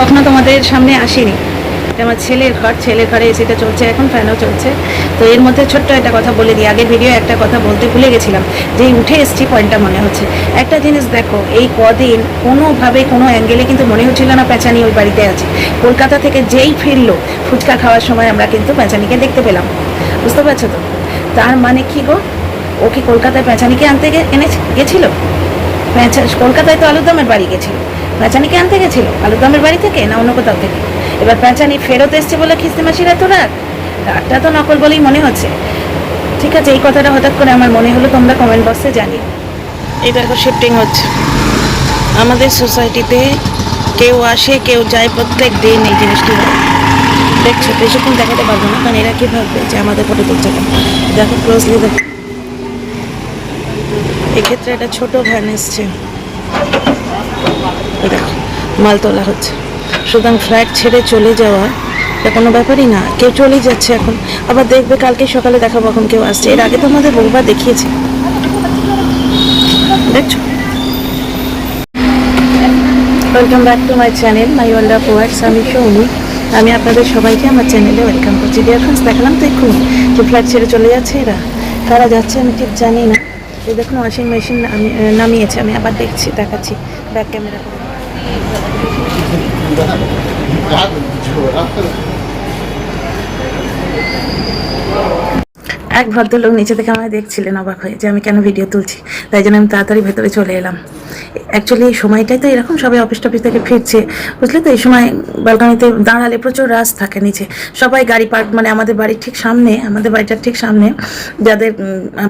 কখনো তোমাদের সামনে আসিনি। আমার ছেলের ঘরে এসিটা চলছে, এখন ফ্যানও চলছে। তো এর মধ্যে ছোট্ট একটা কথা বলে দিই, আগের ভিডিও একটা কথা বলতে ভুলে গেছিলাম, যেই উঠে এসছি পয়েন্টটা মনে হচ্ছে। একটা জিনিস দেখো, এই কদিন কোনোভাবে কোনো অ্যাঙ্গেলে কিন্তু মনে হচ্ছিল না প্যাঁচানি ওই বাড়িতে আছে। কলকাতা থেকে যেই ফিরলো ফুচকা খাওয়ার সময় আমরা কিন্তু প্যাঁচানিকে দেখতে পেলাম, বুঝতে পারছো তো? তার মানে কি গো, ও কি কলকাতায় প্যাঁচানিকে আনতে গেছিল? কলকাতায় তো আলুরদমের বাড়ি গেছিল, প্যাঁচানিকে আনতে গেছিল আলুরদমের বাড়ি থেকে না অন্য কোথাও থেকে? এবার প্যাঁচানি ফেরত এসছে বলে খিস্তি মাসির এত রাগটা তো নকল বলেই মনে হচ্ছে। ঠিক আছে, এই কথাটা হঠাৎ করে আমার মনে হলো, তোমরা কমেন্ট বক্সে জানিও। এই দেখো শিফটিং হচ্ছে আমাদের সোসাইটিতে, কেউ আসে কেউ যায়, প্রত্যেক দিন এই জিনিসটি হয়। দেখছো, বেশিক্ষণ দেখাতে পারবো না, কারণ এরা কি ভাববে যে আমাদের ফটো তুলছে। দেখো ক্লোজলি দেখো, এক্ষেত্রে একটা ছোট ভ্যান এসছে, দেখো মাল তোলা হচ্ছে। সুতরাং ফ্ল্যাট ছেড়ে চলে যাওয়া এটা কোনো ব্যাপারই না, কেউ চলেই যাচ্ছে এখন। আবার দেখবে কালকে সকালে দেখাবো এখন কেউ আসছে। এর আগে তো আমাদের বহুবার দেখিয়েছে, দেখছো। Welcome back to my channel, my world of words. আমি সৌমি, আমি আপনাদের সবাইকে আমার চ্যানেলে ওয়েলকাম করছি। ডিয়ার ফ্রেন্ডস, দেখালাম তো এক্ষুনি যে ফ্ল্যাট ছেড়ে চলে যাচ্ছে এরা। কারা যাচ্ছে আমি ঠিক জানি না। এই দেখুন ওয়াশিং মেশিন নামিয়েছে, আমি আবার দেখাচ্ছি ব্যাক ক্যামেরা করে। এক ভদ্রলোক নিচে থেকে আমায় দেখছিলেন অবাক হয়ে যে আমি কেন ভিডিও তুলছি, তাই জন্য আমি তাড়াতাড়ি ভেতরে চলে এলাম। অ্যাকচুয়ালি এই সময়টাই তো এরকম, সবাই অফিস টফিস থেকে ফিরছে, বুঝলে তো। এই সময় ব্যালকনিতে দাঁড়ালে প্রচুর রাশ থাকে নিচে, সবাই গাড়ি পার্ক, মানে আমাদের বাড়ির ঠিক সামনে, আমাদের বাড়িটার ঠিক সামনে যাদের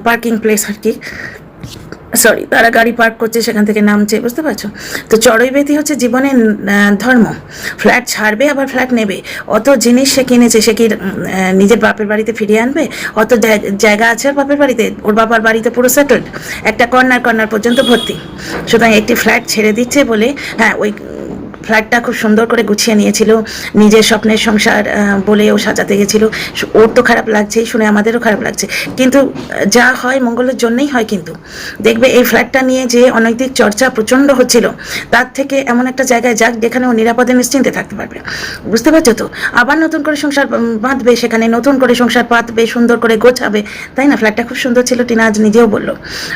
পার্কিং প্লেস আর কি, সরি, তারা গাড়ি পার্ক করছে, সেখান থেকে নামছে, বুঝতে পারছো তো। চড়ুইবেতি হচ্ছে জীবনের ধর্ম। ফ্ল্যাট ছাড়বে আবার ফ্ল্যাট নেবে। অত জিনিস সে কিনেছে, সে কি নিজের বাপের বাড়িতে ফিরিয়ে আনবে? অত জায়গা আছে ওর বাপের বাড়িতে, ওর বাবার বাড়িতে পুরো সেটেলড, একটা কর্নার পর্যন্ত ভর্তি। সুতরাং একটি ফ্ল্যাট ছেড়ে দিচ্ছে বলে, হ্যাঁ ওই ফ্ল্যাটটা খুব সুন্দর করে গুছিয়ে নিয়েছিল, নিজের স্বপ্নের সংসার বলে ও সাজাতে গেছিল। ওর তো খারাপ লাগছেই শুনে, আমাদেরও খারাপ লাগছে, কিন্তু যা হয় মঙ্গলের জন্যই হয়। কিন্তু দেখবে এই ফ্ল্যাটটা নিয়ে যে অনৈতিক চর্চা প্রচণ্ড হচ্ছিল, তার থেকে এমন একটা জায়গায় যাক যেখানে ও নিরাপদে নিশ্চিন্তে থাকতে পারবে, বুঝতে পারছো তো। আবার নতুন করে সংসার বাঁধবে, সেখানে নতুন করে সংসার পাতবে, সুন্দর করে গোছাবে, তাই না? ফ্ল্যাটটা খুব সুন্দর ছিল, টিনা আজ নিজেও বললো।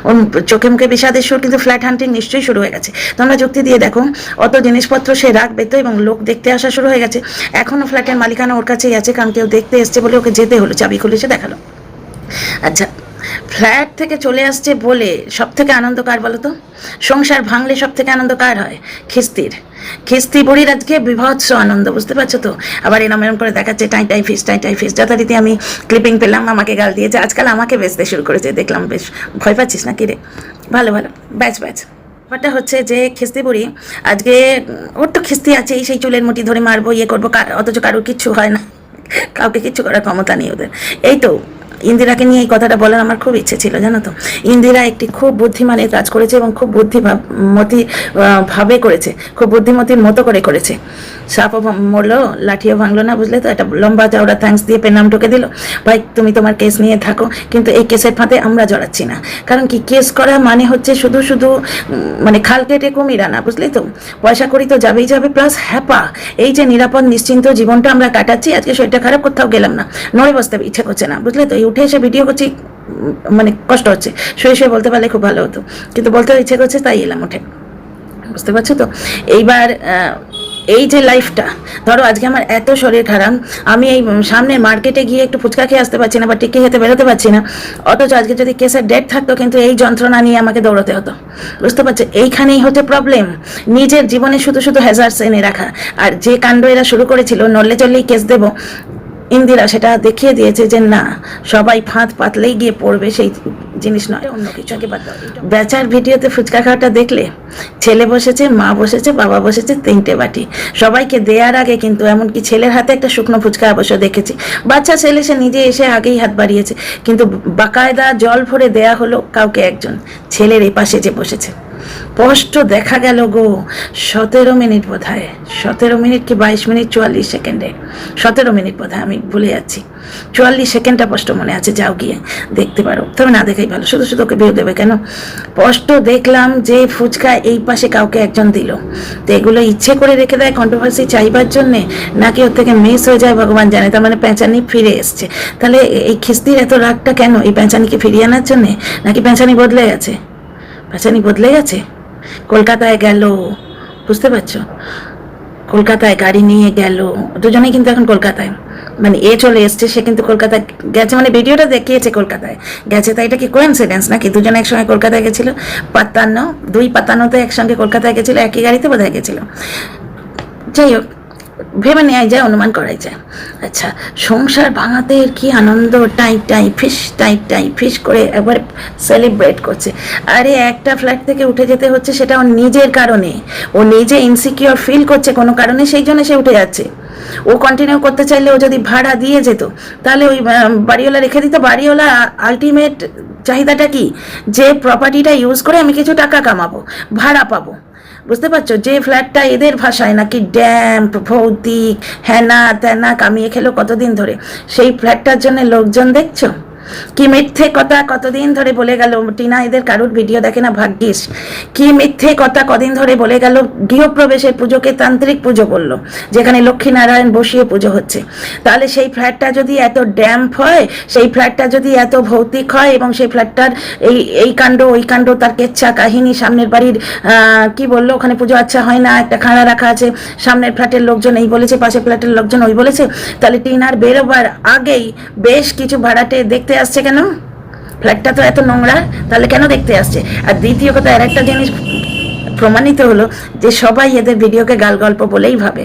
ওর চোখে মুখে বিষাদের সুর, কিন্তু ফ্ল্যাট হান্টিং নিশ্চয়ই শুরু হয়ে গেছে। তোমরা যুক্তি দিয়ে দেখো, অত জিনিসপত্র সে রাখবে তো, এবং লোক দেখতে আসা শুরু হয়ে গেছে। এখনও ফ্ল্যাটের মালিকানা ওর কাছেই আছে, কারণ কেউ দেখতে এসছে বলে ওকে যেতে হলো, চাবি খুলে সে দেখালো। আচ্ছা, ফ্ল্যাট থেকে চলে আসছে বলে সব থেকে আনন্দ কার বলো তো? সংসার ভাঙলে সব থেকে আনন্দ কার হয়? খিস্তি বুড়ির আজকে বিভৎস আনন্দ, বুঝতে পারছো তো। আবার এরম করে দেখাচ্ছে টাই ফিস। যথারীতি আমি ক্লিপিং পেলাম, আমাকে গাল দিয়েছে। আজকাল আমাকে বেচতে শুরু করেছে, দেখলাম। বেশ ভয় পাচ্ছিস না কি রে? ভালো ব্যাচ। ব্যাপারটা হচ্ছে যে খিস্তি বুড়ি আজকে, ওর তো খিস্তি আছেই, সেই চুলের মুঠি ধরে মারবো, ইয়ে করবো, অথচ কারোর কিচ্ছু হয় না, কাউকে কিচ্ছু করার ক্ষমতা নেই ওদের। এই তো ইন্দিরাকে নিয়ে এই কথাটা বলার আমার খুব ইচ্ছে ছিল, জানো তো। ইন্দিরা একটি খুব বুদ্ধিমানের কাজ করেছে, এবং খুব বুদ্ধিমতী ভাবে করেছে, খুব বুদ্ধিমতির মতো করে করেছে। সাপও মরলো, লাঠিও ভাঙলো না, বুঝলে তো। একটা লম্বা চওড়া থ্যাঙ্কস দিয়ে পেনাম ঢুকে দিল, ভাই তুমি তোমার কেস নিয়ে থাকো, কিন্তু এই কেসের ফাঁদে আমরা জড়াচ্ছি না। কারণ কি, কেস করা মানে হচ্ছে শুধু মানে খাল কেটে কুমির আনা, বুঝলে তো। পয়সা করি তো যাবেই যাবে, প্লাস হ্যাপা। এই যে নিরাপদ নিশ্চিন্ত জীবনটা আমরা কাটাচ্ছি, আজকে শরীরটা খারাপ, কোথাও গেলাম না, নড়ে বসতে ইচ্ছে করছে না, বুঝলে তো। এই উঠে এসে ভিডিও করছি, মানে কষ্ট হচ্ছে। শুয়ে বলতে পারলে খুব ভালো হতো, কিন্তু বলতে ইচ্ছে করছে, তাই এলাম উঠে, বুঝতে পারছো তো। এইবার এই যে লাইফটা, ধরো আজকে আমার এত শরীর খারাপ, আমি এই সামনের মার্কেটে গিয়ে একটু ফুচকা খেয়ে আসতে পারছি না, বা টিকে খেতে বেরোতে পারছি না। অথচ আজকে যদি কেসের ডেট থাকতো, কিন্তু এই যন্ত্রণা নিয়ে আমাকে দৌড়তে হতো, বুঝতে পারছো। এইখানেই হচ্ছে প্রবলেম, নিজের জীবনে শুধু হ্যাজার্ডস এনে রাখা। আর যে কাণ্ড এরা শুরু করেছিল, নড়লে চললেই কেস দেবো, ইন্দিরা সেটা দেখিয়ে দিয়েছে যে না, সবাই ফাঁদ পাতলেই গিয়ে পড়বে, সেই জিনিস নয়, অন্য কিছুকে বাদ দাও। বেচার ভিডিওতে ফুচকা খাওয়াটা দেখলে, ছেলে বসেছে, মা বসেছে, বাবা বসেছে, 3টে বাটি সবাইকে দেওয়ার আগে, কিন্তু এমনকি ছেলের হাতে একটা শুকনো ফুচকা অবশ্য দেখেছি। বাচ্চা ছেলে, সে নিজে এসে আগেই হাত বাড়িয়েছে, কিন্তু বাকায়দা জল ভরে দেয়া হলো কাউকে একজন, ছেলের এ পাশে যে বসেছে। স্পষ্ট দেখা গেল গো 17 মিনিট বোধ হয়, 17 মিনিট কি 22 মিনিট 44 সেকেন্ডে, 17 মিনিট বোধ হয়, আমি ভুলে যাচ্ছি, 44 সেকেন্ডটা স্পষ্ট মনে আছে, যাও গিয়ে দেখতে পারো, তবে না দেখাই ভালো, শুধু শুধু ওকে ভিউ দেবে কেন। স্পষ্ট দেখলাম যে ফুচকা এই পাশে কাউকে একজন দিল, তো এগুলো ইচ্ছে করে রেখে দেয় কন্ট্রোভার্সি চাইবার জন্যে, নাকি ওর থেকে মিস হয়ে যায় ভগবান জানে। তার মানে পেঁচানি ফিরে এসছে, তাহলে এই খিস্তির এত রাগটা কেন? এই পেঁচানিকে ফিরিয়ে আনার জন্যে, নাকি পেঁচানি বদলে গেছে? পেঁচানি বদলে গেছে, কলকাতায় গেল, বুঝতে পারছো, কলকাতায় গাড়ি নিয়ে গেল, দুজনেই কিন্তু এখন কলকাতায়, মানে এ চলে এসছে, সে কিন্তু কলকাতায় গেছে, মানে ভিডিওটা দেখিয়েছে কলকাতায় গেছে, তাই এটা কি কোইন্সিডেন্স নাকি? দুজনে একসঙ্গে কলকাতায় গেছিল, 2:55 একসঙ্গে কলকাতায় গেছিল, একই গাড়িতে বোধহয় গেছিল। যাই হোক, ভেবে নেওয়া যায়, অনুমান করাই যায়। আচ্ছা, সংসার ভাঙাতে কি আনন্দ, টাই ফিস করে একবার সেলিব্রেট করছে। আরে একটা ফ্ল্যাট থেকে উঠে যেতে হচ্ছে, সেটা ওর নিজের কারণে, ও নিজে ইনসিকিউর ফিল করছে কোনো কারণে, সেই জন্য সে উঠে যাচ্ছে। ও কন্টিনিউ করতে চাইলে ও যদি ভাড়া দিয়ে যেত, তাহলে ওই বাড়িওয়ালা রেখে দিত। বাড়িওয়ালা আলটিমেট চাহিদাটা কি? যে প্রপার্টিটা ইউজ করে আমি কিছু টাকা কামাবো, ভাড়া পাবো, বুঝতে পারছো? যে ফ্ল্যাটটা এদের ভাষায় নাকি ড্যাম্প, ভৌতিক, হ্যানা ত্যানা কামিয়ে খেলো কতদিন ধরে, সেই ফ্ল্যাটটার জন্য লোকজন দেখছো কি মিথ্যে কথা কতদিন ধরে বলে গেল। টিনা এদের কারুর ভিডিও দেখে না, ভাগ্যিস। কি মিথ্যে কথা কদিন ধরে বলে গেল, গৃহপ্রবেশের পুজোকে তান্ত্রিক পুজো করলো, যেখানে লক্ষ্মীনারায়ণ বসিয়ে পুজো হচ্ছে। তাহলে সেই ফ্ল্যাটটা যদি এত ড্যাম্প হয়, সেই ফ্ল্যাটটা যদি এত ভৌতিক হয়, এবং সেই ফ্ল্যাটটার এই কাণ্ড ওই কাণ্ড, তার কেচ্ছা কাহিনী, সামনের বাড়ির কি বললো, ওখানে পুজো আচ্ছা হয় না, একটা খাঁড়া রাখা আছে, সামনের ফ্ল্যাটের লোকজন এই বলেছে, পাশের ফ্ল্যাটের লোকজন ওই বলেছে, তাহলে টিনার বেরোবার আগেই বেশ কিছু ভাড়াটে দেখতে আসছে কেন? ফ্ল্যাটটা তো এত নোংরা, তাহলে কেন দেখতে আসছে? আর দ্বিতীয় কথা, আর একটা জিনিস প্রমাণিত হলো যে সবাই এদের ভিডিওকে গাল গল্প বলেই ভাবে।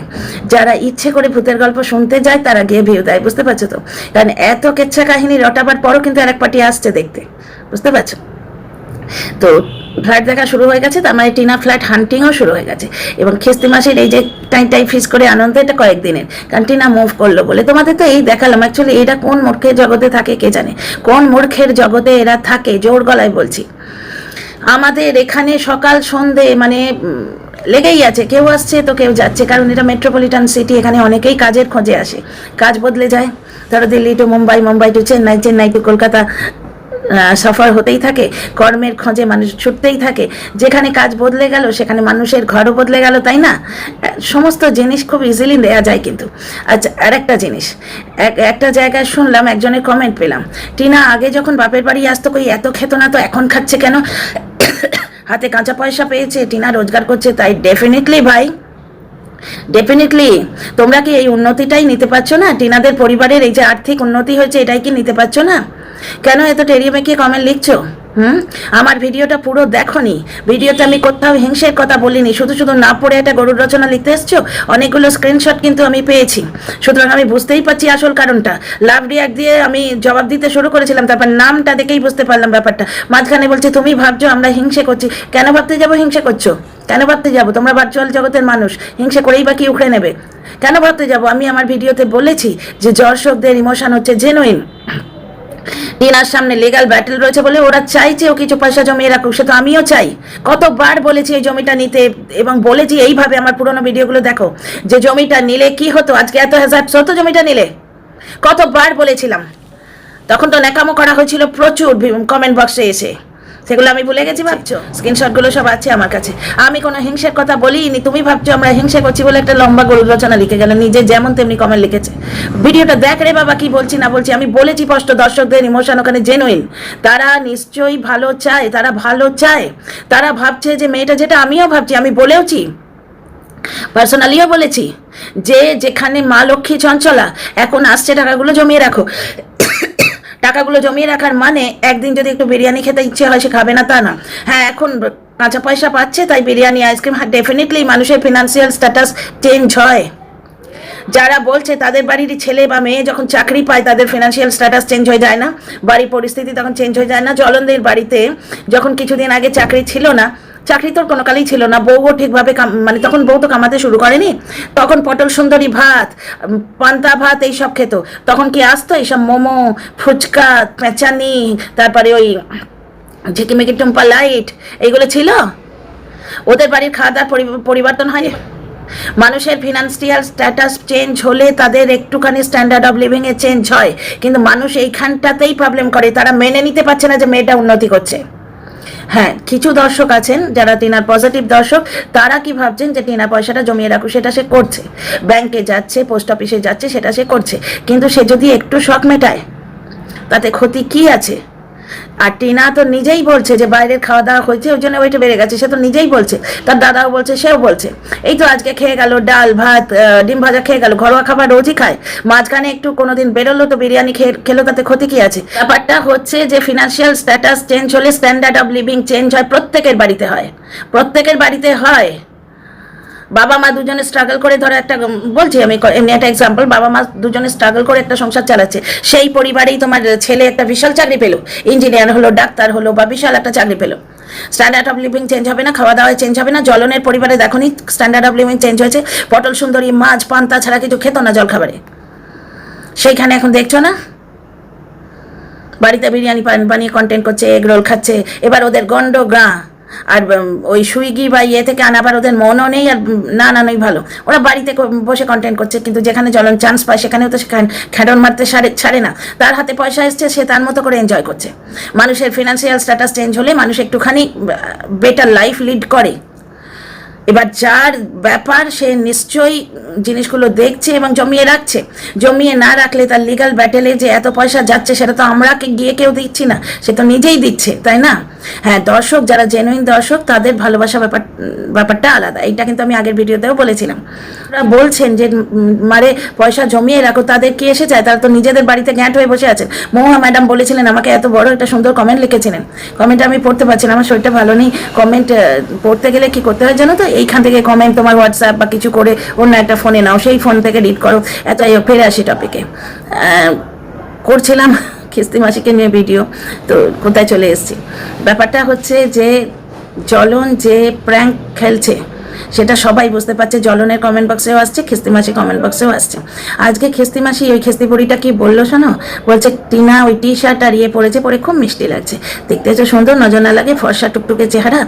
যারা ইচ্ছে করে ভূতের গল্প শুনতে যায়, তারা গিয়ে ভিউ দেয়, বুঝতে পারছো তো? কারণ এত কেচ্ছা কাহিনী রটাবার পরও কিন্তু আরেক পার্টি আসছে দেখতে, বুঝতে পারছো তো? ফ্ল্যাট দেখা শুরু হয়ে গেছে, তার মানে টিনা ফ্ল্যাট হান্টিংও শুরু হয়ে গেছে। এবং খিস্তি মাসের এই যে টাই ফিস করে আনন্দ, এটা কয়েকদিনের, কারণ টিনা মুভ করলো বলে। তোমাদের তো এই দেখালাম, অ্যাকচুয়ালি এরা কোন মূর্খের জগতে থাকে কে জানে, কোন মূর্খের জগতে এরা থাকে, জোর গলায় বলছি। আমাদের এখানে সকাল সন্ধে মানে লেগেই আছে, কেউ আসছে তো কেউ যাচ্ছে, কারণ এটা মেট্রোপলিটন সিটি, এখানে অনেকেই কাজের খোঁজে আসে, কাজ বদলে যায়। ধরো Delhi to Mumbai, Mumbai to Chennai, Chennai to Kolkata, সফর হতেই থাকে, কর্মের খোঁজে মানুষ ছুটতেই থাকে। যেখানে কাজ বদলে গেল, সেখানে মানুষের ঘরও বদলে গেল, তাই না? সমস্ত জিনিস খুব ইজিলি দেওয়া যায় কিন্তু। আচ্ছা, আর একটা জিনিস, একটা জায়গায় শুনলাম, একজনের কমেন্ট পেলাম, টিনা আগে যখন বাপের বাড়ি আসতো কই এত খেত না, তো এখন খাচ্ছে কেন? হাতে কাঁচা পয়সা পেয়েছে, টিনা রোজগার করছে, তাই। ডেফিনেটলি ভাই, ডেফিনেটলি। তোমরা কি এই উন্নতিটাই নিতে পারছো না? টিনাদের পরিবারের এই যে আর্থিক উন্নতি হয়েছে, এটাই কি নিতে পারছো না? কেন এত টেরিয়ে মেকিয়ে কমেন্ট লিখছো? আমার ভিডিওটা পুরো দেখোনি, ভিডিওতে আমি কোথাও হিংসের কথা বলিনি, শুধু শুধু না পড়ে একটা গরুর রচনা লিখতে এসছো। অনেকগুলো স্ক্রিনশট কিন্তু আমি পেয়েছি, সুতরাং আমি বুঝতেই পারছি আসল কারণটা। লাভ রিয়াক্ট দিয়ে আমি জবাব দিতে শুরু করেছিলাম, তারপর নামটা দেখেই বুঝতে পারলাম ব্যাপারটা। মাঝখানে বলছে তুমি ভাবছো আমরা হিংসে করছি। কেন ভাবতে যাবো হিংসে করছো? কেন ভাবতে যাবো? তোমরা ভার্চুয়াল জগতের মানুষ, হিংসে করেই বা কি উখড়ে নেবে? কেন ভাবতে যাবো? আমি আমার ভিডিওতে বলেছি যে দর্শকদের ইমোশন হচ্ছে জেনুইন। টিনার সামনে লিগ্যাল ব্যাটেল রয়েছে বলে ওরা চাইছে ও কিছু পয়সা জমিয়ে রাখুক, সে তো আমিও চাই। কতবার বলেছি এই জমিটা নিতে, এবং বলেছি এইভাবে, আমার পুরোনো ভিডিওগুলো দেখো, যে জমিটা নিলে কি হতো, আজকে এত হ্যাজার্ড হতো জমিটা নিলে। কতবার বলেছিলাম, তখন তো ন্যাকামো করা হয়েছিল প্রচুর কমেন্ট বক্সে এসে, সেগুলো আমি ভুলে গেছি ভাবছো? স্ক্রিনশটগুলো সব আছে আমার কাছে। আমি কোনো হিংসের কথা বলিনি, তুমি ভাবছো আমরা হিংসা করছি বলে একটা লম্বা গরুর রচনা লিখে গেল, নিজে যেমন তেমনি কমেন্ট লিখেছে। ভিডিওটা দেখ রে বাবা, কি বলছি না বলছি। আমি বলেছি স্পষ্ট, দর্শকদের ইমোশন ওখানে জেনুইন, তারা নিশ্চয়ই ভালো চায়, তারা ভালো চায়, তারা ভাবছে যে মেয়েটা, যেটা আমিও ভাবছি, আমি বলেওছি, পার্সোনালিও বলেছি, যে যেখানে মা লক্ষ্মী চঞ্চলা এখন আসছে, টাকাগুলো জমিয়ে রাখো। টাকাগুলো জমিয়ে রাখার মানে, একদিন যদি একটু বিরিয়ানি খেতে ইচ্ছে হয় সে খাবে না তা না। হ্যাঁ, এখন কাঁচা পয়সা পাচ্ছে তাই বিরিয়ানি, আইসক্রিম, হ্যাঁ ডেফিনেটলি মানুষের ফিনান্সিয়াল স্ট্যাটাস চেঞ্জ হয়। যারা বলছে তাদের বাড়ির ছেলে বা মেয়ে যখন চাকরি পায় তাদের ফিনান্সিয়াল স্ট্যাটাস চেঞ্জ হয়ে যায় না, বাড়ির পরিস্থিতি তখন চেঞ্জ হয়ে যায় না? জলনদের বাড়িতে যখন কিছুদিন আগে চাকরি ছিল না, চাকরি তোর কোনো কালেই ছিল না, বউও ঠিকভাবে মানে তখন বউ তো কামাতে শুরু করেনি, তখন পটল সুন্দরী ভাত, পান্তা ভাত এইসব খেত, তখন কি আসতো এইসব মোমো, ফুচকা, পেঁচানি, তারপরে ওই ঝিকিমিকি টুম্পা লাইট, এইগুলো ছিল? ওদের বাড়ির খাওয়া দাওয়ার পরিবর্তন হয়। মানুষের ফিনান্সিয়াল স্ট্যাটাস চেঞ্জ হলে তাদের একটুখানি standard of living A change হয়, কিন্তু মানুষ এইখানটাতেই প্রবলেম করে, তারা মেনে নিতে পারছে না যে মেয়েটা উন্নতি করছে। হ্যাঁ, কিছু দর্শক আছেন যারা টিনার পজিটিভ দর্শক, তারা কি ভাবছেন যে টিনা পয়সাটা জমিয়ে রাখুক, সেটা সে করছে, ব্যাংকে যাচ্ছে, পোস্ট অফিসে যাচ্ছে, সেটা সে করছে, কিন্তু সে যদি একটু শখ মেটায় তাতে ক্ষতি কি আছে? আর টিনা তো নিজেই বলছে যে বাইরের খাওয়া দাওয়া হয়েছে ওই জন্য ওইটা বেড়ে গেছে, সে তো নিজেই বলছে, তার দাদাও বলছে, সেও বলছে। এই তো আজকে খেয়ে গেল ডাল ভাত ডিম ভাজা খেয়ে গেল, ঘরোয়া খাবার রোজই খায়, মাঝখানে একটু কোনোদিন বেরোলো তো বিরিয়ানি খেলো, তাতে ক্ষতি কি আছে? ব্যাপারটা হচ্ছে যে ফিনান্সিয়াল স্ট্যাটাস চেঞ্জ হলে স্ট্যান্ডার্ড অফ লিভিং চেঞ্জ হয়, প্রত্যেকের বাড়িতে হয়, প্রত্যেকের বাড়িতে হয়। বাবা মা দুজনে স্ট্রাগল করে, ধরো একটা বলছি আমি এমনি একটা এক্সাম্পল, বাবা মা দুজনে স্ট্রাগল করে একটা সংসার চালাচ্ছে, সেই পরিবারেই তোমার ছেলে একটা বিশাল চাকরি পেলো, ইঞ্জিনিয়ার হলো, ডাক্তার হলো, বা বিশাল একটা চাকরি পেলো, স্ট্যান্ডার্ড অফ লিভিং চেঞ্জ হবে না? খাওয়া দাওয়ায় চেঞ্জ হবে না? জলনের পরিবারে দেখো নি স্ট্যান্ডার্ড অফ লিভিং চেঞ্জ হয়েছে, পটল সুন্দরী মাছ পান্তা ছাড়া কিছু খেত না জল খাবারে, সেইখানে এখন দেখছো না বাড়িতে বিরিয়ানি বানিয়ে কন্টেন্ট করছে, এগ রোল খাচ্ছে, এবার ওদের গন্ড গ্রা, আর ওই সুইগি বা ইয়ে থেকে আনাবার ওদের মনও নেই, আর না আনানোই ভালো, ওরা বাড়িতে বসে কন্টেন্ট করছে, কিন্তু যেখানে জ্বলন চান্স পায় সেখানেও তো খ্যাডন মারতে ছাড়ে না, তার হাতে পয়সা এসছে, সে তার মতো করে এনজয় করছে। মানুষের ফিনান্সিয়াল স্ট্যাটাস চেঞ্জ হলে মানুষ একটুখানি বেটার লাইফ লিড করে। এবার যার ব্যাপার সে নিশ্চয়ই জিনিসগুলো দেখছে এবং জমিয়ে রাখছে, জমিয়ে না রাখলে তার লিগাল ব্যাটেলে যে এত পয়সা যাচ্ছে সেটা তো আমরা গিয়ে কেউ দিচ্ছি না, সে তো নিজেই দিচ্ছে, তাই না? হ্যাঁ, দর্শক যারা জেনুইন দর্শক তাদের ভালোবাসা ব্যাপারটা আলাদা, এইটা কিন্তু আমি আগের ভিডিওতেও বলেছিলাম। ওরা বলছেন যে মারে পয়সা জমিয়ে রাখো, তাদের কি এসে যায়? তারা তো নিজেদের বাড়িতে গ্যাঁট হয়ে বসে আছেন। মহুয়া ম্যাডাম বলেছিলেন, আমাকে এত বড় একটা সুন্দর কমেন্ট লিখেছিলেন, কমেন্টটা আমি পড়তে পারছি না, আমার শরীরটা ভালো নেই, কমেন্ট পড়তে গেলে কি করতে হয় জানো তো, এইখান থেকে কমেন্ট তোমার হোয়াটসঅ্যাপ বা কিছু করে অন্য একটা ফোনে নাও, সেই ফোন থেকে রিড করো। এত ফিরে আসি টপিকে, করছিলাম খিস্তি মাসিকে নিয়ে ভিডিও, তো কোথায় চলে এসেছি? ব্যাপারটা হচ্ছে যে জ্বলন যে প্র্যাঙ্ক খেলছে সেটা সবাই বুঝতে পারছে, জ্বলনের কমেন্ট বক্সেও আসছে, খিস্তি মাসি কমেন্ট বক্সেও আসছে। আজকে খিস্তি মাসি ওই খিস্তি বুড়িটা কি বললো শোনো, বলছে টিনা ওই টি শার্ট আর ইয়ে পরেছে, পরে খুব মিষ্টি লাগছে, দেখতে হচ্ছে সুন্দর, নজর না লাগে, ফর্সা টুকটুকে চেহারা,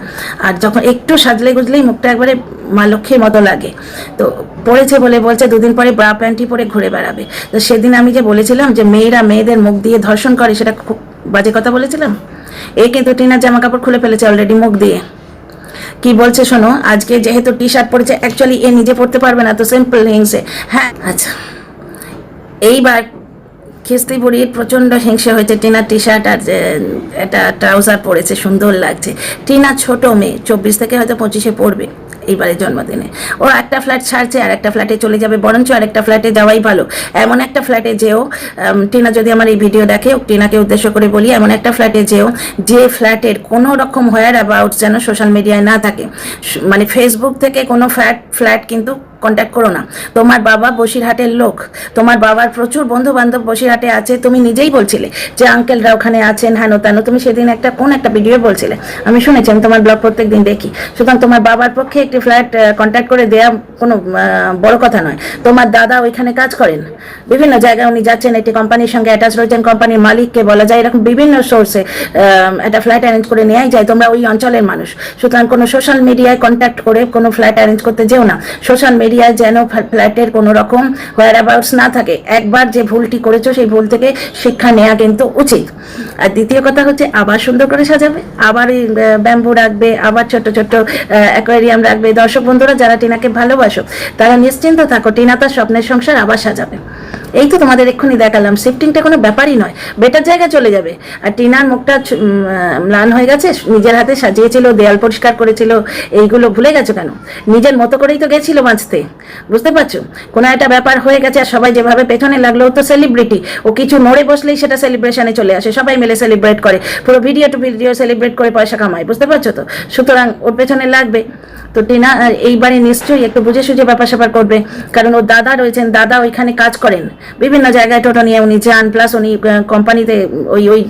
আর যখন একটু সাজলে গুজলেই মুখটা একবারে মা লক্ষ্মীর মতো লাগে, তো পড়েছে বলে বলছে দুদিন পরে ব্রা প্যান্টি পরে ঘুরে বেড়াবে। তো সেদিন আমি যে বলেছিলাম যে মেয়েরা মেয়েদের মুখ দিয়ে ধর্ষণ করে, সেটা খুব বাজে কথা বলেছিলাম। এই কিন্তু টিনার জামা কাপড় খুলে ফেলেছে অলরেডি মুখ দিয়ে। কি বলছে শোনো, আজকে যেহেতু টি শার্ট পরেছে, অ্যাকচুয়ালি এ নিজে পড়তে পারবে না, তো সিম্পল হিংসে। হ্যাঁ আচ্ছা, এইবার খিস্তি বুড়ির প্রচণ্ড হিংসে হয়েছে, টিনার টি শার্ট আর একটা ট্রাউজার পরেছে, সুন্দর লাগছে। টিনা ছোট মেয়ে, 24 থেকে হয়তো 25-এ পড়বে এইবারের জন্মদিনে, ও একটা ফ্ল্যাট ছাড়ছে আর একটা ফ্ল্যাটে চলে যাবে, বরঞ্চ আর একটা ফ্ল্যাটে যাওয়াই ভালো। এমন একটা ফ্ল্যাটে যেও, টিনা যদি আমার এই ভিডিও দেখে, টিনাকে উদ্দেশ্য করে বলি, এমন একটা ফ্ল্যাটে যেও যে ফ্ল্যাটের কোনো রকম হোয়ার অ্যাবাউট যেন সোশ্যাল মিডিয়ায় না থাকে, মানে ফেসবুক থেকে কোনো ফ্ল্যাট কিন্তু কন্ট্যাক্ট করো না। তোমার বাবা বসিরহাটের লোক, তোমার বাবার প্রচুর বন্ধু বান্ধব বসিরহাটে আছে, তুমি নিজেই বলছিলে যে আঙ্কেলরা ওখানে আছেন, হ্যাঁ তেন, তুমি সেদিন কোন একটা ভিডিও বলছিলে, আমি শুনেছি, আমি তোমার ব্লগ প্রত্যেক দিন দেখি। সুতরাং তোমার বাবার পক্ষে একটি ফ্ল্যাট কন্ট্যাক্ট করে দেওয়া কোনো বড় কথা নয়। তোমার দাদা ওইখানে কাজ করেন, বিভিন্ন জায়গায় উনি যাচ্ছেন, একটি কোম্পানির সঙ্গে অ্যাটাচ রয়েছেন, কোম্পানির মালিককে বলা যায়, এরকম বিভিন্ন সোর্সে একটা ফ্ল্যাট অ্যারেঞ্জ করে নেওয়াই যায়, তোমরা ওই অঞ্চলের মানুষ। সুতরাং কোনো সোশ্যাল মিডিয়ায় কন্ট্যাক্ট করে কোনো ফ্ল্যাট অ্যারেঞ্জ করতে যেও না, সোশ্যাল মিডিয়ায় যেন ফ্ল্যাটের কোনো রকম হোয়ার অ্যাবাউটস না থাকে। একবার যে ভুলটি করেছো সেই ভুল থেকে শিক্ষা নেওয়া কিন্তু উচিত। আর দ্বিতীয় কথা হচ্ছে, আবার সুন্দর করে সাজাবে, আবার ব্যাম্বু রাখবে, আবার ছোট ছোট অ্যাকোয়ারিয়াম রাখবে। দর্শক বন্ধুরা যারা টিনাকে ভালোবাসো তারা নিশ্চিন্ত থাকো, টিনা তার স্বপ্নের সংসার আবার সাজাবে। এই তো তোমাদের এক্ষুনি দেখালাম, শিফটিংটা কোনো ব্যাপারই নয়, বেটার জায়গায় চলে যাবে। আর টিনার মুখটা ম্লান হয়ে গেছে, নিজের হাতে সাজিয়েছিল, দেয়াল পরিষ্কার করেছিল, এইগুলো ভুলে গেছো কেন? নিজের মতো করেই তো গেছিল বাঁচতে, বুঝতে পারছো? কোনো একটা ব্যাপার হয়ে গেছে আর সবাই যেভাবে পেছনে লাগলো, ও তো সেলিব্রিটি, ও কিছু নড়ে বসলেই সেটা সেলিব্রেশনে চলে আসে, সবাই মিলে সেলিব্রেট করে, পুরো ভিডিও টু ভিডিও সেলিব্রেট করে পয়সা কামায়, বুঝতে পারছো তো? সুতরাং ওর পেছনে লাগবে। তো টিনা এইবারে নিশ্চয়ই একটু বুঝে সুঝে ব্যাপার স্যাপার করবে, কারণ ওর দাদা রয়েছেন, দাদা ওইখানে কাজ করেন, বিভিন্ন জায়গায় টোটো নিয়ে উনি যান, প্লাস উনি কোম্পানিতে ওই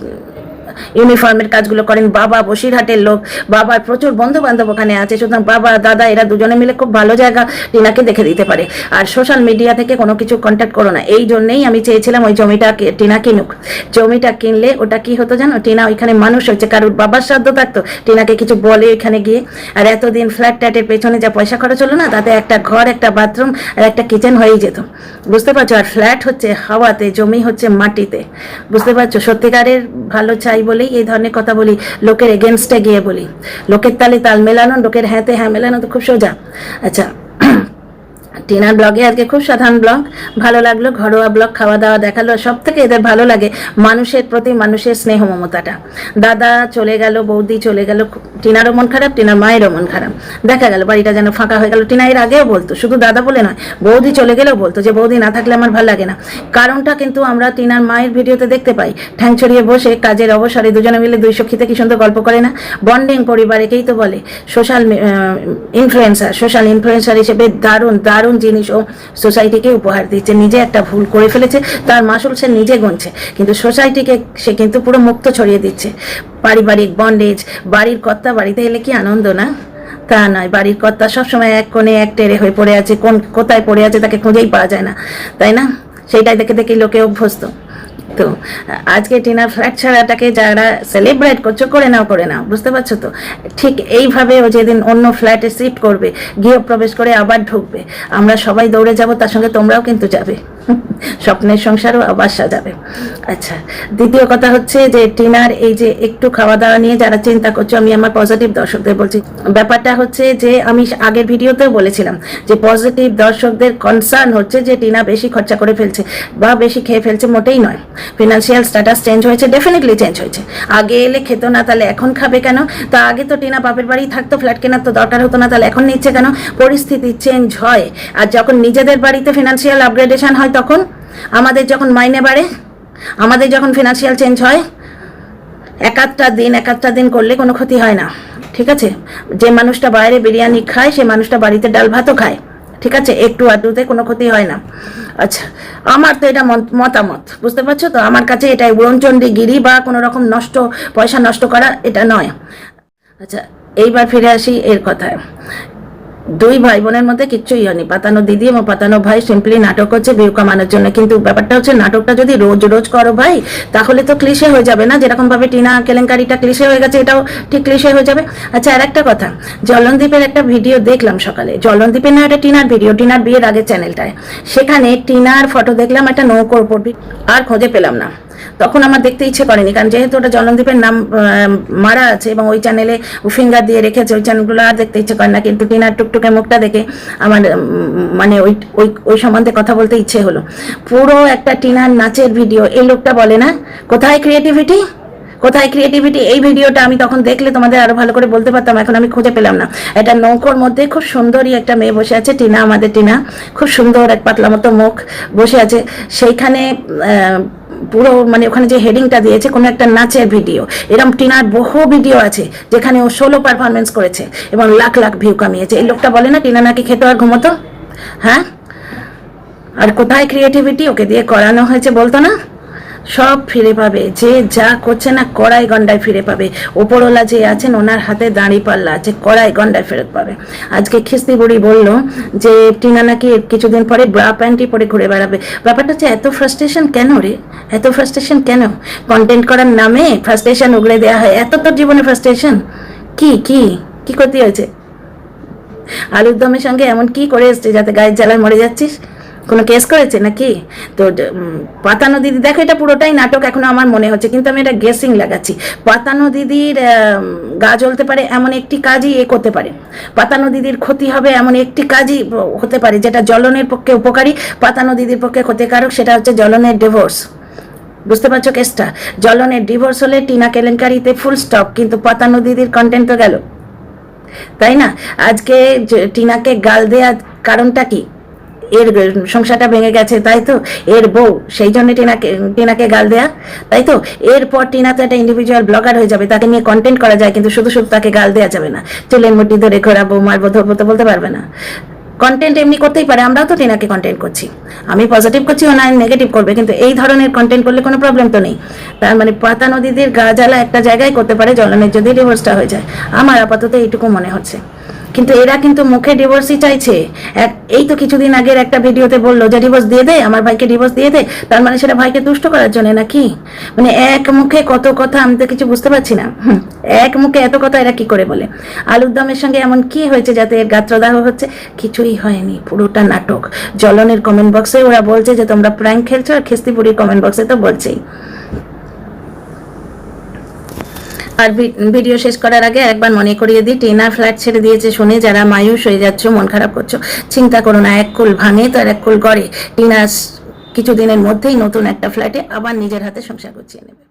ইউনিফর্মের কাজগুলো করেন, বাবা বসিরহাটের লোক, বাবার প্রচুর বন্ধু বান্ধব ওখানে আছে, সুতরাং বাবা দাদা এরা দুজনে মিলে খুব ভালো জায়গা টিনাকে দেখে দিতে পারে। আর সোশ্যাল মিডিয়া থেকে কোনো কিছু কন্ট্যাক্ট করো না, এই জন্যেই আমি চেয়েছিলাম ওই জমিটা টিনা কিনুক। জমিটা কিনলে ওটা কি হতো জানো, টিনা ওইখানে মানুষ হচ্ছে, কারোর বাবার সাধ্য থাকতো টিনাকে কিছু বলে ওইখানে গিয়ে, আর এতদিন ফ্ল্যাট ট্যাটের পেছনে যা পয়সা খরচ হলো না, তাতে একটা ঘর, একটা বাথরুম আর একটা কিচেন হয়েই যেত, বুঝতে পারছো। আর ফ্ল্যাট হচ্ছে হাওয়াতে, জমি হচ্ছে মাটিতে, বুঝতে পারছো। সত্যিকারের ভালো চাই বলেই এই ধরনের কথা বলি, লোকের এগেনস্টে গিয়ে বলি। লোকের তালে তাল মেলানো, লোকের হ্যাঁতে হ্যাঁ মেলানো তো খুব সোজা। আচ্ছা, টিনার ব্লগে আজকে খুব সাধারণ ব্লগ, ভালো লাগলো, ঘরোয়া ব্লগ, খাওয়া দাওয়া দেখালো। সব থেকে এদের ভালো লাগে মানুষের প্রতি মানুষের স্নেহ মমতাটা। দাদা চলে গেল, বৌদি চলে গেল, টিনারও মন খারাপ, টিনার মায়েরও মন খারাপ, দেখা গেল বাড়িটা যেন ফাঁকা হয়ে গেল। টিনা এর আগেও বলতো, শুধু দাদা বলে নয়, বৌদি চলে গেলেও বলতো যে বৌদি না থাকলে আমার ভালো লাগে না। কারণটা কিন্তু আমরা টিনার মায়ের ভিডিওতে দেখতে পাই, ঠ্যাং ছড়িয়ে বসে কাজের অবসরে দুজনে মিলে দুই সখীতে কি সুন্দর গল্প করে না। বন্ডিং পরিবার, একেই তো বলে সোশ্যাল ইনফ্লুয়েন্সার হিসেবে দারুণ দারুণ জিনিস ও সোসাইটিকে উপহার দিচ্ছে। নিজে একটা ভুল করে ফেলেছে, তার মাসুল সে নিজে গুনছে, কিন্তু সোসাইটিকে সে কিন্তু পুরো মুক্ত ছড়িয়ে দিচ্ছে। পারিবারিক বন্ডেজ, বাড়ির কর্তা বাড়িতে এলে কি আনন্দ না? তা নয়, বাড়ির কর্তা সবসময় এক কোণে এক টেরে হয়ে পড়ে আছে, কোথায় পড়ে আছে তাকে খুঁজেই পাওয়া যায় না, তাই না? সেইটাই দেখে দেখে লোকে অভ্যস্ত। তো আজকে টিনার ফ্ল্যাট ছাড়াটাকে যারা সেলিব্রেট করছো, করে নাও, বুঝতে পারছো তো। ঠিক এইভাবে ও যেদিন অন্য ফ্ল্যাটে শিফট করবে, গৃহপ্রবেশ করে আবার ঢুকবে, আমরা সবাই দৌড়ে যাব, তার সঙ্গে তোমরাও কিন্তু যাবে, স্বপ্নের সংসারও আবার সাজাবে। আচ্ছা, দ্বিতীয় কথা হচ্ছে যে টিনার এই যে একটু খাওয়া দাওয়া নিয়ে যারা চিন্তা করছো, আমি আমার পজিটিভ দর্শকদের বলছি, ব্যাপারটা হচ্ছে যে আমি আগের ভিডিওতেও বলেছিলাম যে পজিটিভ দর্শকদের কনসার্ন হচ্ছে যে টিনা বেশি খরচা করে ফেলছে বা বেশি খেয়ে ফেলছে, মোটেই নয়। ফিনান্সিয়াল স্ট্যাটাস চেঞ্জ হয়েছে, ডেফিনেটলি চেঞ্জ হয়েছে। আগে এলে খেতো না, তাহলে এখন খাবে কেন? তা আগে তো টিনা বাপের বাড়ি থাকতো, ফ্ল্যাট কেনার তো দরকার হতো না, তাহলে এখন নিচ্ছে কেন? পরিস্থিতি চেঞ্জ হয়, আর যখন নিজেদের বাড়িতে ফিনান্সিয়াল আপগ্রেডেশন হয় তখন, আমাদের যখন মাইনে বাড়ে, আমাদের যখন ফিনান্সিয়াল চেঞ্জ হয়, এক আধটা দিন করলে কোনো ক্ষতি হয় না, ঠিক আছে? যে মানুষটা বাইরে বিরিয়ানি খায়, সে মানুষটা বাড়িতে ডাল ভাতও খায়, ঠিক আছে? একটু আধটুতে কোনো ক্ষতি হয় না। আচ্ছা, আমার তো এটা মতামত, বুঝতে পারছো তো। আমার কাছে এটা উড়নচণ্ডীগিরি বা কোনো রকম পয়সা নষ্ট করা এটা নয়। আচ্ছা, এইবার ফিরে আসি এর কথায়। দুই ভাই বোনের মধ্যে কিচ্ছুই হয়নি, পাতানো দিদি এবং পাতানো ভাই সিম্পলি নাটক হচ্ছে ভিউ কামানোর জন্য। কিন্তু ব্যাপারটা হচ্ছে, নাটকটা যদি রোজ রোজ করো ভাই, তাহলে তো ক্লিশে হয়ে যাবে না? যেরকম ভাবে টিনা কেলেঙ্কারিটা ক্লিশে হয়ে গেছে, এটাও ঠিক ক্লিশে হয়ে যাবে। আচ্ছা, আর একটা কথা, জলনদীপের একটা ভিডিও দেখলাম সকালে, জলনদীপের না, এটা টিনার ভিডিও, টিনার বিয়ের আগের চ্যানেলটায়। সেখানে টিনার ফটো দেখলাম একটা নৌকোর উপর, আর খুঁজে পেলাম না। তখন আমার দেখতে ইচ্ছে করেনি, কারণ যেহেতু ওটা জলনদীপের নাম মারা আছে এবং ওই চ্যানেলে ফিঙ্গার দিয়ে রেখেছে, ওই চ্যানেলগুলো আর দেখতে ইচ্ছে করে না। কিন্তু টিনার টুকটুকে মুখটা দেখে আমার মানে ওই সম্বন্ধে কথা বলতে ইচ্ছে হলো। পুরো একটা টিনার নাচের ভিডিও, এই লোকটা বলে না, কোথায় ক্রিয়েটিভিটি? এই ভিডিওটা আমি তখন দেখলে তোমাদের আরো ভালো করে বলতে পারতাম, এখন আমি খুঁজে পেলাম না। এটা নৌকোর মধ্যে খুব সুন্দরী একটা মেয়ে বসে আছে, টিনা, আমাদের টিনা, খুব সুন্দর এক পাতলা মতো মুখ বসে আছে সেইখানে। পুরো মানে ওখানে যে হেডিংটা দিয়েছে, কোনো একটা নাচের ভিডিও। এরকম টিনার বহু ভিডিও আছে যেখানে ও সোলো পারফরমেন্স করেছে এবং লাখ লাখ ভিউ কামিয়েছে। এই লোকটা বলে না টিনা নাকি খেতো আর ঘুমতো? হ্যাঁ, আর কোথায় ক্রিয়েটিভিটি? ওকে দিয়ে করানো হয়েছে, বলতো না? সব ফিরে পাবে, যে যা করছে না কড়াই গন্ডায় ফিরে পাবে। ওপরওয়ালা যে আছেন ওনার হাতে দাঁড়িয়ে পাল্লা আছে, কড়াই গন্ডায় ফেরত পাবে। আজকে খিস্তি বুড়ি বললো যে টিনা নাকি কিছুদিন পরে ব্রা প্যান্টই পরে ঘুরে বেড়াবে। ব্যাপারটা হচ্ছে, এত ফ্রাস্ট্রেশন কেন রে? এত ফ্রাস্ট্রেশন কেন? কন্টেন্ট করার নামে ফ্রাস্ট্রেশন উগড়ে দেওয়া হয়। এত তোর জীবনে ফ্রাস্ট্রেশন কি কি কি ক্ষতি হয়েছে? আলুর দমের সঙ্গে এমন কি করে এসছে যাতে গায়ের জ্বালায় মরে যাচ্ছিস? কোনো কেস করেছে নাকি? তো পাতানো দিদি, দেখো এটা পুরোটাই নাটক এখনো আমার মনে হচ্ছে, কিন্তু আমি এটা গেসিং লাগাচ্ছি। পাতানো দিদির গা জ্বলতে পারে এমন একটি কাজই এ করতে পারে, পাতানো দিদির ক্ষতি হবে এমন একটি কাজই হতে পারে যেটা জ্বলনের পক্ষে উপকারী, পাতানো দিদির পক্ষে ক্ষতিকারক। সেটা হচ্ছে জ্বলনের ডিভোর্স। বুঝতে পারছো কেসটা? জ্বলনের ডিভোর্স হলে টিনা কেলেঙ্কারিতে ফুল স্টপ, কিন্তু পাতানো দিদির কন্টেন্ট তো গেল, তাই না? আজকে টিনাকে গাল দেওয়ার কারণটা কি? এর সংসারটা ভেঙে গেছে, তাই তো? এর বউ, সেই জন্য টিনাকে গাল দেয়া, তাই তো? এরপর টিনা তো একটা ইন্ডিভিজুয়াল ব্লগার হয়ে যাবে, তাকে নিয়ে কন্টেন্ট করা যায়, কিন্তু শুধু শুধু তাকে গাল দেওয়া যাবে না। চুলের মুঠি ধরে ঘোরাবো, মারবো, ধরবো তো বলতে পারবে না। কন্টেন্ট এমনি করতেই পারে, আমরাও তো টিনাকে কন্টেন্ট করছি, আমি পজিটিভ করছি, ও না নেগেটিভ করবে, কিন্তু এই ধরনের কন্টেন্ট করলে কোনো প্রবলেম তো নেই। তার মানে পাতা নদীদের গা জ্বালা একটা জায়গায় করতে পারে, জ্বলনের যদি ডিভোর্সটা হয়ে যায়, আমার আপাতত এইটুকু মনে হচ্ছে। কিন্তু এরা কিন্তু মুখে ডিভোর্সই চাইছে। এই তো কিছুদিন আগের একটা ভিডিওতে বললো যে ডিভোর্স দিয়ে দে, আমার ভাইকে ডিভোর্স দিয়ে দে, তার মানে সেটা ভাইকে তুষ্ট করার জন্য নাকি? মানে এক মুখে কত কথা, আমি তো কিছু বুঝতে পারছি না। এক মুখে এত কথা এরা কি করে বলে? আলুর দমের সঙ্গে এমন কি হয়েছে যাতে এর গাত্রদাহ হচ্ছে? কিছুই হয়নি, পুরোটা নাটক। জ্বলনের কমেন্ট বক্সে ওরা বলছে যে তোমরা প্র্যাঙ্ক খেলছো, আর খিস্তিপুরির কমেন্ট বক্সে তো বলছেই। আর ভিডিও শেষ করার আগে একবার মনে করিয়ে দিই, টিনা ফ্ল্যাট ছেড়ে দিয়েছে শুনে যারা মায়ুস হয়ে যাচ্ছ, মন খারাপ করছো, চিন্তা করো না, এক কুল ভাঙে তো আর এক কুল গড়ে। টিনা কিছুদিনের মধ্যেই নতুন একটা ফ্ল্যাটে আবার নিজের হাতে সংসার গুছিয়ে নেবে।